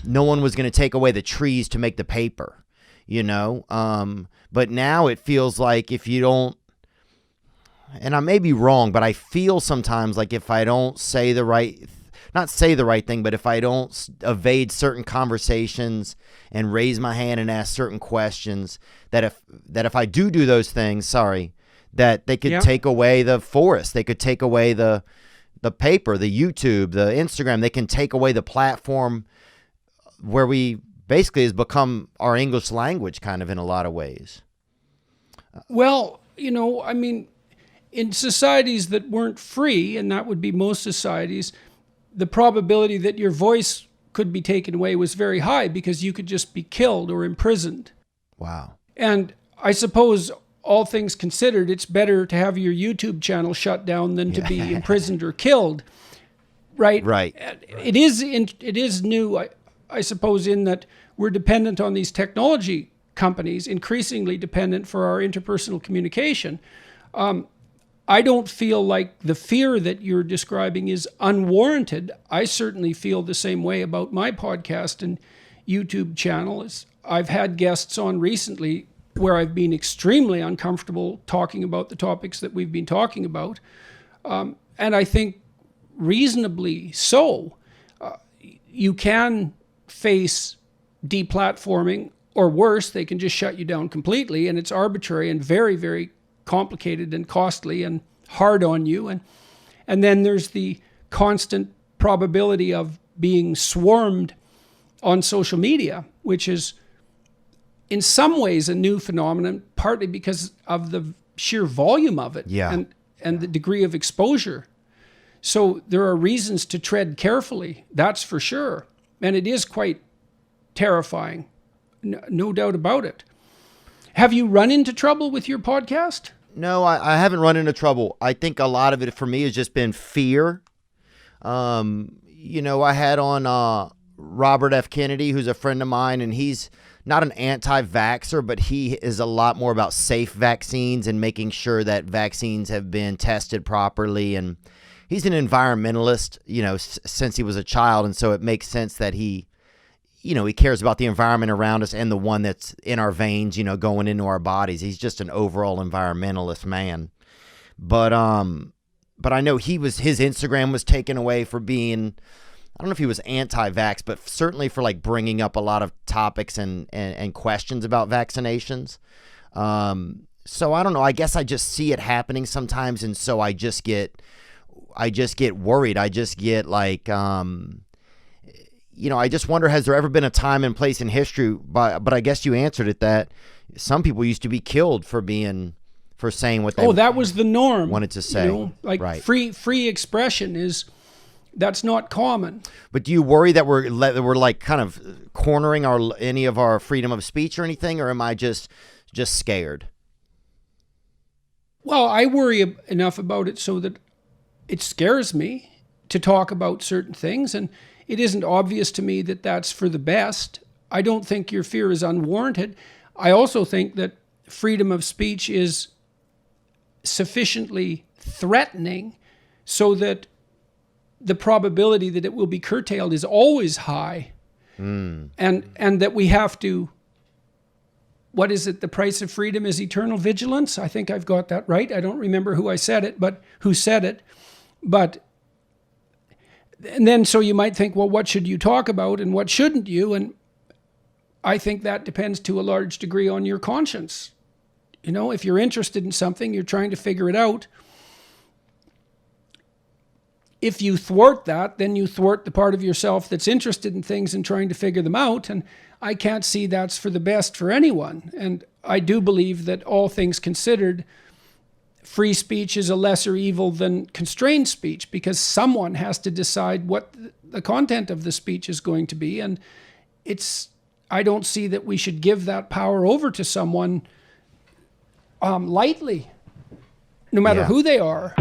no one was going to take away the trees to make the paper, you know? But now it feels like if you don't, and I may be wrong, but I feel sometimes like if I don't say the right, not say the right thing, but if I don't evade certain conversations and raise my hand and ask certain questions, that if I do those things, that they could take away the forest. They could take away the paper, the YouTube, the Instagram. They can take away the platform where we basically has become our English language kind of in a lot of ways. Well, you know, I mean, in societies that weren't free, and that would be most societies, the probability that your voice could be taken away was very high because you could just be killed or imprisoned. Wow. And I suppose, all things considered, it's better to have your YouTube channel shut down than to be imprisoned or killed, right? Right. It is new, I suppose, in that we're dependent on these technology companies, increasingly dependent for our interpersonal communication. I don't feel like the fear that you're describing is unwarranted. I certainly feel the same way about my podcast and YouTube channel. I've had guests on recently where I've been extremely uncomfortable talking about the topics that we've been talking about. And I think reasonably so. You can face deplatforming, or worse, they can just shut you down completely, and it's arbitrary and very, very complicated and costly and hard on you. And then there's the constant probability of being swarmed on social media, which is in some ways a new phenomenon, partly because of the sheer volume of it and the degree of exposure. So there are reasons to tread carefully, that's for sure. And it is quite terrifying, no doubt about it. Have you run into trouble with your podcast? No, I haven't run into trouble. I think a lot of it for me has just been fear. You know, I had on Robert F. Kennedy, who's a friend of mine, and he's not an anti-vaxxer, but he is a lot more about safe vaccines and making sure that vaccines have been tested properly. And he's an environmentalist, you know, since he was a child. And so it makes sense that he cares about the environment around us and the one that's in our veins, you know, going into our bodies. He's just an overall environmentalist man. But I know his Instagram was taken away for being, I don't know if he was anti-vax, but certainly for like bringing up a lot of topics and questions about vaccinations. So I don't know. I guess I just see it happening sometimes. And so I just get worried. I just get like, you know, I just wonder, has there ever been a time and place in history, but I guess you answered it, that some people used to be killed for saying what they that was the norm, wanted to say. You know, like right. free expression that's not common. But do you worry that we're like kind of cornering any of our freedom of speech or anything, or am I just scared? Well, I worry enough about it so that it scares me to talk about certain things, and it isn't obvious to me that that's for the best. I don't think your fear is unwarranted. I also think that freedom of speech is sufficiently threatening so that the probability that it will be curtailed is always high. And that we have to, what is it? The price of freedom is eternal vigilance. I think I've got that right. I don't remember who said it. But and then so you might think, well, what should you talk about and what shouldn't you? And I think that depends to a large degree on your conscience. You know, if you're interested in something, you're trying to figure it out. If you thwart that, then you thwart the part of yourself that's interested in things and trying to figure them out. And I can't see that's for the best for anyone. And I do believe that all things considered, free speech is a lesser evil than constrained speech, because someone has to decide what the content of the speech is going to be. And I don't see that we should give that power over to someone lightly, no matter who they are.